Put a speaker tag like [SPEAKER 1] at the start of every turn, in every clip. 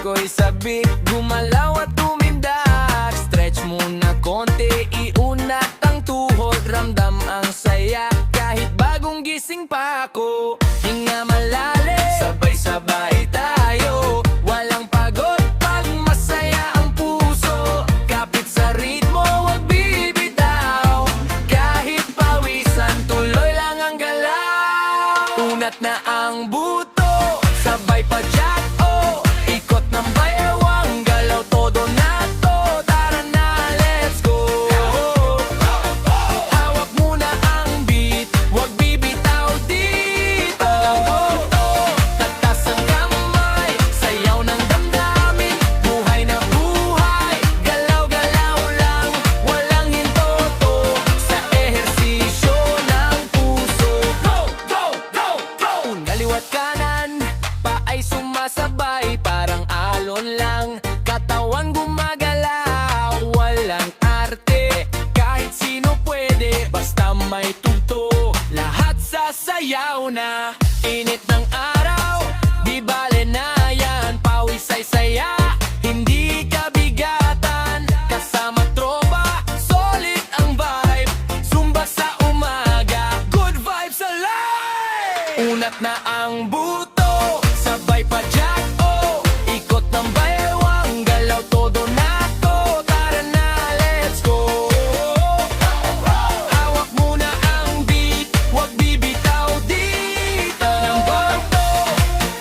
[SPEAKER 1] ko'y sabik, gumalaw at tumindak. Stretch muna konti, iunat ang tuhod, ramdam ang saya. Kahit bagong gising pa ako, hinga malalim, sabay-sabay tayo. Walang pagod pag masaya ang puso. Kapit sa ritmo, wag bibitaw. Kahit pawisan, tuloy lang ang galaw. Unat na ang buto, sabay pa jack, oh. Ikot ng baywang, galaw todo na to. Tara na, let's go. Hawak muna ang beat, wag bibitaw dito. Tagtas ang kamay, sayaw ng damdamin. Buhay na buhay, galaw-galaw lang. Walang hinto to, sa ehersisyo ng puso. Go, go, go, go! Kaliwat kanan, pa ay sumasabay, parang alon lang. Katawan gumagalaw, walang arte. Kahit sino pwede, basta may tugtog. Lahat sasayaw na, init ng araw, di bale na yan. Pawis ay saya, hindi kabigatan. Kasama tropa, solid ang vibe. Zumba sa umaga, good vibes alive. Unat na ang buto, sabay pa jack, oh. Ikot ng baywang, galaw todo na to. Tara na, let's go. Hawak muna ang beat, wag bibitaw dito. Ng bato,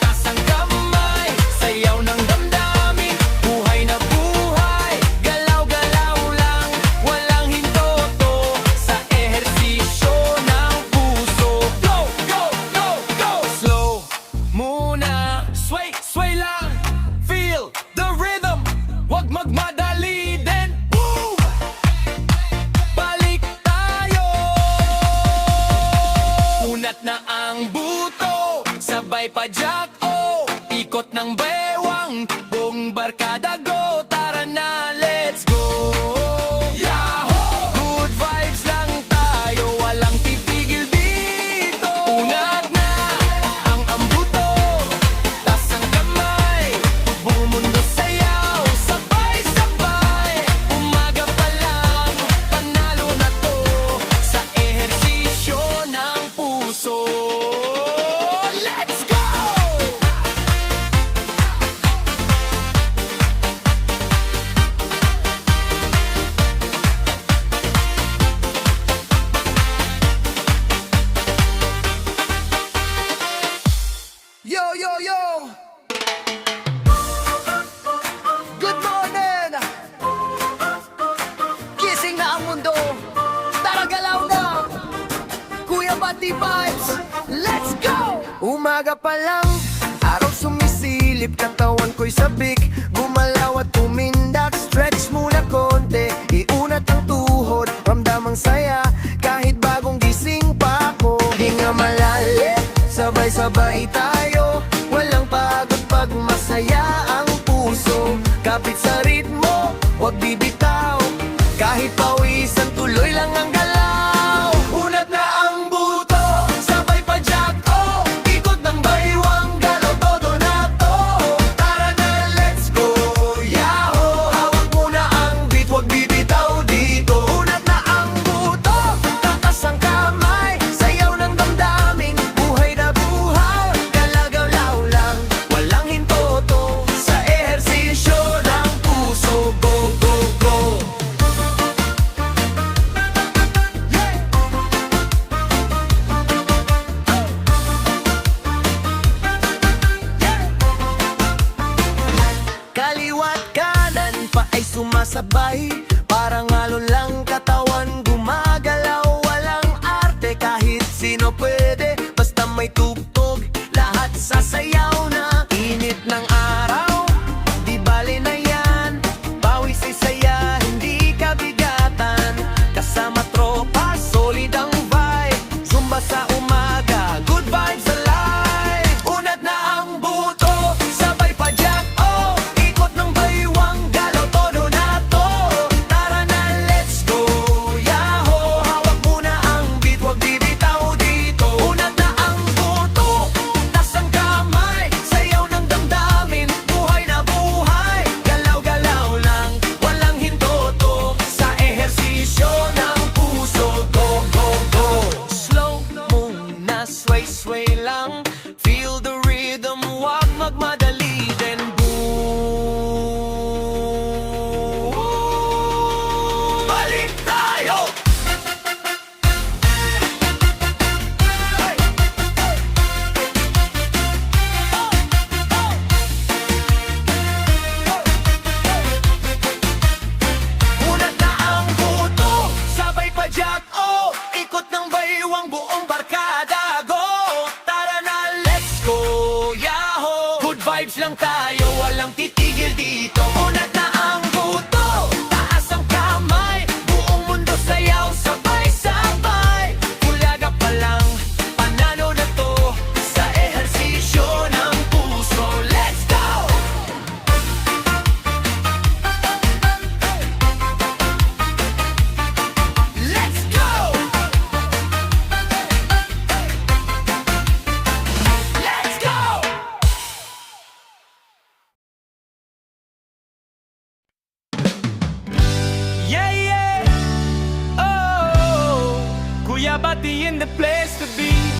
[SPEAKER 1] taas ang kamay, sayaw ng damdamin. Buhay na buhay, galaw-galaw lang. Walang hinto to, sa ehersisyo ng puso. Go, go, go, go! Slow muna, sway, sway lang. Feel the rhythm, wag magmadali din. Move! Balik tayo. Unat na ang buto, sabay pa jack, oh. Ikot ng bewang, buong barkada go. Tara na, let's go. Yahoo! Good vibes lang tayo, walang titigil dito. Unat na ang ambuto, tas ang kamay, buong mundo sayaw, sabay-sabay. Umaga pa lang, panalo na to, sa ehersisyo ng puso. Let's go! Yo, yo, yo! Good morning! Gising na ang mundo, tara galaw na! Kuya Bati Vibes, let's go! Umaga pa lang, araw sumisilip, katawan ko'y sabik. Gumalaw at tumindak, stretch muna konti. Iunat ang tuhod, ramdam ang saya. Kahit bagong gising pa ako, hinga malalim, sabay-sabay tayo. Walang pagod pag masaya ang puso. Kapit sa ritmo, wag bibitaw. Kahit pawisan, tuloy lang ang galaw. Unat na ang buto, sabay pa jack, oh. Ikot ng baywang, galaw todo na to. Tara na, let's go. Yahoo! Hawak muna ang beat, wag bibitaw dito. Unat na ang buto, tatas ang kamay, sayaw ng damdamin. Buhay na buhay, galagaw lang. Walang hinto to, sa ehersisyo ng puso. Go, go, go! Kaliwat kanan pa ay sumasabay, parang alon lang. Katawan gumagalaw, walang arte. Kahit sino pwede, basta may tugtog. Lahat sasayaw na, init ng araw, di bale na yan. Pawis ay saya, hindi kabigatan. Kasama tropa, solid ang vibe. Zumba sa umaga, good vibes alive. Unat na ang buto, sabay pa jack, oh. Ikot ng baywang, galaw todo na to. Tara na, let's go. Yahoo! Hawak muna ang beat, wag bibitaw dito. Unat na ang buto, tas ang kamay, Vibes lang tayo, walang titigil dito.